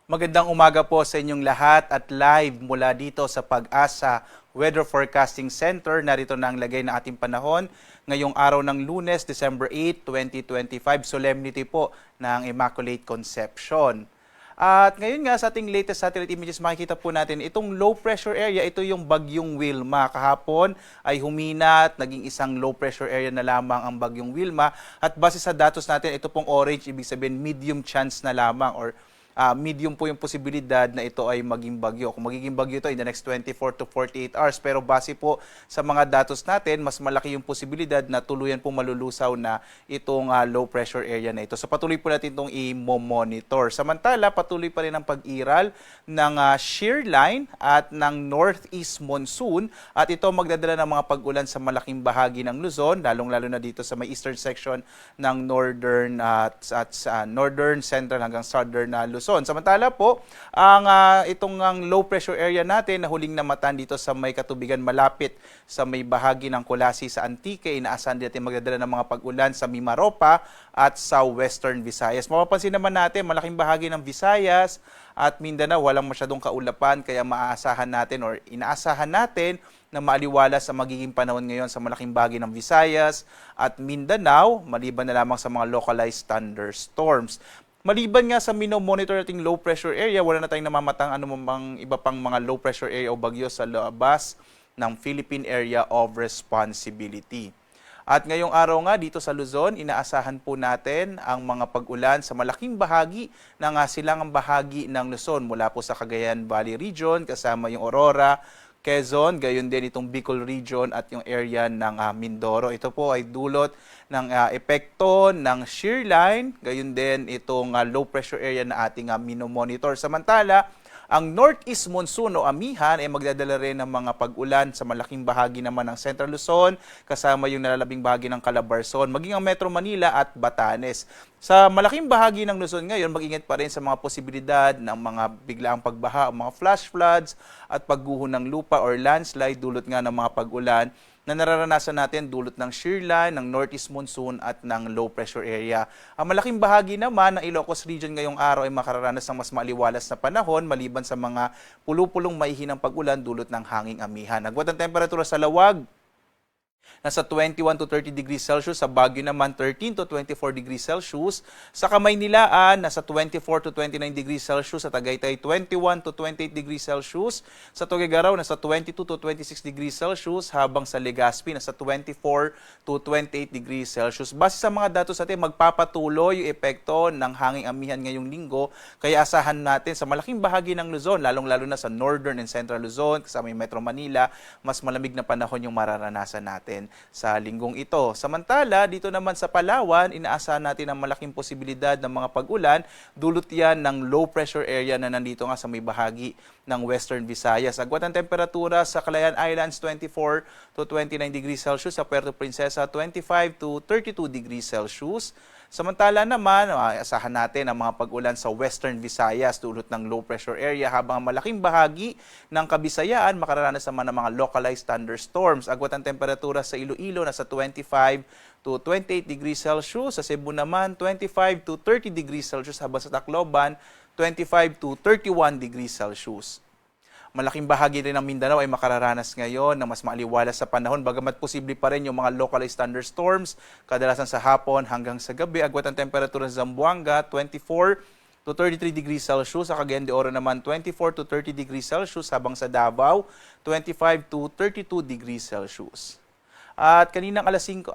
Magandang umaga po sa inyong lahat at live mula dito sa Pag-asa Weather Forecasting Center. Narito na ang lagay ng ating panahon ngayong araw ng Lunes, December 8, 2025, solemnity po ng Immaculate Conception. At ngayon nga sa ating latest satellite images makikita po natin itong low pressure area, ito yung bagyong Wilma. Kahapon ay humina at naging isang low pressure area na lamang ang bagyong Wilma. At base sa datos natin, ito pong orange, ibig sabihin medium chance na lamang or medium po yung posibilidad na ito ay maging bagyo. Kung magiging bagyo ito in the next 24 to 48 hours. Pero base po sa mga datos natin, mas malaki yung posibilidad na tuluyan pong malulusaw na itong low pressure area na ito. So patuloy po natin itong i-monitor. Samantala, patuloy pa rin ang pag-iral ng shear line at ng northeast monsoon. At ito magdadala ng mga pag-ulan sa malaking bahagi ng Luzon, lalong-lalo na dito sa may eastern section ng northern at northern, central hanggang southern Luzon. Samantala po, itong low pressure area natin na huling namatan dito sa may katubigan malapit sa may bahagi ng Colasi sa Antique, inaasahan din natin magdadala ng mga pag-ulan sa Mimaropa at sa Western Visayas. Mapapansin naman natin, malaking bahagi ng Visayas at Mindanao walang masyadong kaulapan, kaya maaasahan natin or inaasahan natin na maaliwalas sa magiging panahon ngayon sa malaking bahagi ng Visayas at Mindanao, maliban na lamang sa mga localized thunderstorms. Maliban nga sa monitor nating low pressure area, wala na tayong namamatang iba pang mga low pressure area o bagyo sa labas ng Philippine Area of Responsibility. At ngayong araw nga dito sa Luzon, inaasahan po natin ang mga pag-ulan sa malaking bahagi ng silangang bahagi ng Luzon mula po sa Cagayan Valley Region kasama yung Aurora, Quezon, gayon din itong Bicol Region at yung area ng Mindoro. Ito po ay dulot ng epekto ng shear line, gayon din itong low pressure area na ating monitor. Samantala, ang northeast monsoon o amihan ay magdadala rin ng mga pag-ulan sa malaking bahagi naman ng Central Luzon, kasama yung nalalabing bahagi ng Calabarzon, maging ang Metro Manila at Batanes. Sa malaking bahagi ng Luzon ngayon, mag-ingat pa rin sa mga posibilidad ng mga biglaang pagbaha, mga flash floods at pagguho ng lupa or landslide dulot nga ng mga pag-ulan na nararanasan natin dulot ng shear line, ng northeast monsoon at ng low pressure area. Ang malaking bahagi naman ng Ilocos Region ngayong araw ay makararanas ng mas maliwalas na panahon maliban sa mga pulupulong maihinang pag-ulan dulot ng hanging amihan. Agwat ang temperatura sa Lawag, nasa 21 to 30 degrees Celsius. Sa Baguio naman, 13 to 24 degrees Celsius. Sa Kamaynilaan, nasa 24 to 29 degrees Celsius. Sa Tagaytay, 21 to 28 degrees Celsius. Sa Tuguegarao, nasa 22 to 26 degrees Celsius. Habang sa Legazpi, nasa 24 to 28 degrees Celsius. Base sa mga datos natin, magpapatuloy yung epekto ng hanging amihan ngayong linggo. Kaya asahan natin sa malaking bahagi ng Luzon, lalong-lalo na sa Northern and Central Luzon, kasama yung Metro Manila, mas malamig na panahon yung mararanasan natin sa linggong ito. Samantala, dito naman sa Palawan, inaasahan natin ang malaking posibilidad ng mga pag-ulan. Dulot yan ng low pressure area na nandito nga sa may bahagi ng Western Visayas. Agwat ang temperatura sa Calayan Islands, 24 to 29 degrees Celsius. Sa Puerto Princesa, 25 to 32 degrees Celsius. Samantala naman, asahan natin ang mga pag-ulan sa Western Visayas dulot ng low pressure area, habang malaking bahagi ng Kabisayaan makararanas naman ng mga localized thunderstorms. Agwat ang temperatura sa Iloilo, nasa 25 to 28 degrees Celsius. Sa Cebu naman, 25 to 30 degrees Celsius, habang sa Tacloban, 25 to 31 degrees Celsius. Malaking bahagi rin ng Mindanao ay makararanas ngayon na mas maaliwalas sa panahon, bagamat posible pa rin yung mga localized thunderstorms, kadalasan sa hapon hanggang sa gabi. Agwat ang temperatura sa Zamboanga, 24 to 33 degrees Celsius. Sa Cagayan de Oro naman, 24 to 30 degrees Celsius. Habang sa Davao, 25 to 32 degrees Celsius. At ngayong alas 5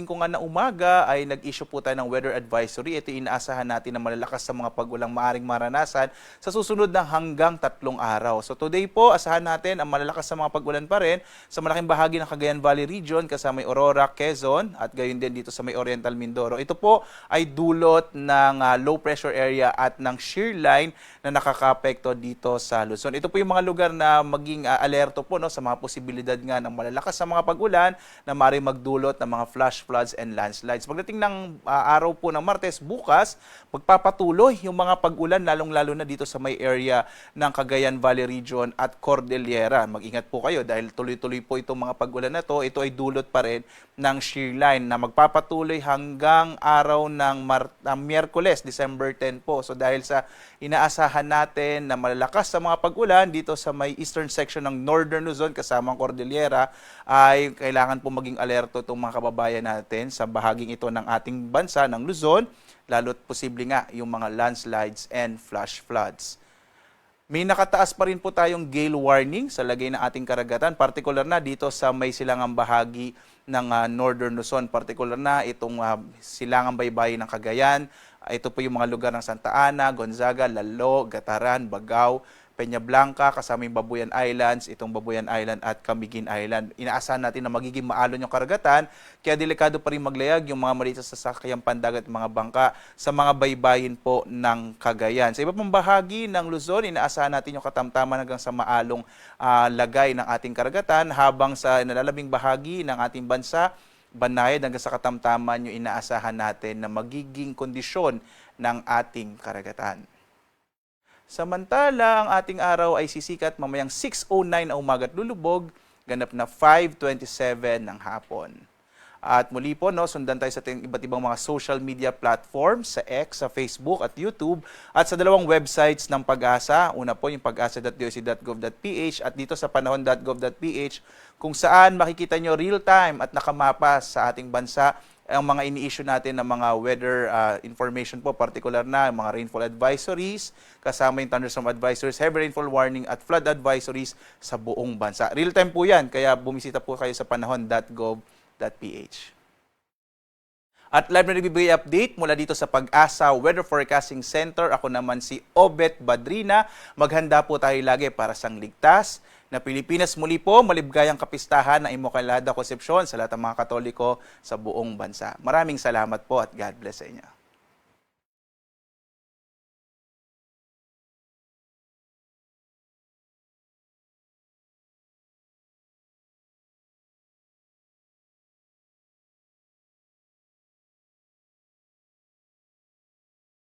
nga na umaga ay nag-issue po tayo ng weather advisory. Ito inaasahan natin na malalakas sa mga pag-ulang maaring maranasan sa susunod ng hanggang 3 araw. So today po, asahan natin ang malalakas sa mga pag-ulan pa rin sa malaking bahagi ng Cagayan Valley Region kasama may Aurora, Quezon at gayon din dito sa may Oriental Mindoro. Ito po ay dulot ng low pressure area at ng shear line na nakakaapekto dito sa Luzon. Ito po yung mga lugar na maging alerto po sa mga posibilidad nga ng malalakas sa mga pag-ulan na maaaring magdulot ng mga flash floods and landslides. Pagdating ng araw po ng Martes, bukas, magpapatuloy yung mga pag-ulan, lalong-lalo na dito sa may area ng Cagayan Valley Region at Cordillera. Mag-ingat po kayo dahil tuloy-tuloy po itong mga pag-ulan na to. Ito ay dulot pa rin ng shear line na magpapatuloy hanggang araw ng Miyerkules, December 10 po. So dahil sa inaasahan natin na malalakas sa mga pag-ulan dito sa may eastern section ng Northern Luzon kasamang Cordillera, ay kailangan po maging alerto itong mga kababayan natin sa bahaging ito ng ating bansa, ng Luzon, lalo't posible nga yung mga landslides and flash floods. May nakataas pa rin po tayong gale warning sa lagay ng ating karagatan, partikular na dito sa may silangang bahagi ng Northern Luzon, partikular na itong silangang baybayin ng Cagayan. Ito po yung mga lugar ng Santa Ana, Gonzaga, Lalo, Gataran, Bagao, Peña Blanca, kasama yung Babuyan Islands, itong Babuyan Island at Camiguin Island. Inaasahan natin na magiging maalon yung karagatan, kaya delikado pa rin maglayag yung mga maliit sa sasakyan pandagat at mga bangka sa mga baybayin po ng Cagayan. Sa iba pang bahagi ng Luzon, inaasahan natin yung katamtaman hanggang sa maalong lagay ng ating karagatan, habang sa nalalabing bahagi ng ating bansa, banayad hanggang sa katamtaman yung inaasahan natin na magiging kondisyon ng ating karagatan. Samantala, ang ating araw ay sisikat mamayang 6:09 ang umaga at lulubog, ganap na 5:27 ng hapon. At muli po, sundan tayo sa ating iba't ibang mga social media platforms, sa X, sa Facebook at YouTube, at sa dalawang websites ng Pag-asa. Una po yung pag-asa.doc.gov.ph at dito sa panahon.gov.ph, kung saan makikita nyo real-time at nakamapa sa ating bansa ang mga ini-issue natin ng mga weather information po, particular na mga rainfall advisories, kasama yung thunderstorm advisories, heavy rainfall warning at flood advisories sa buong bansa. Real-time po yan, kaya bumisita po kayo sa panahon.gov.ph. At live na nagbibigay update mula dito sa Pag-asa Weather Forecasting Center. Ako naman si Obet Badrina. Maghanda po tayo lagi para sa ligtas na Pilipinas. Muli po, maligayang kapistahan ng Immaculada Concepcion sa lahat ng mga Katoliko sa buong bansa. Maraming salamat po at God bless sa inyo.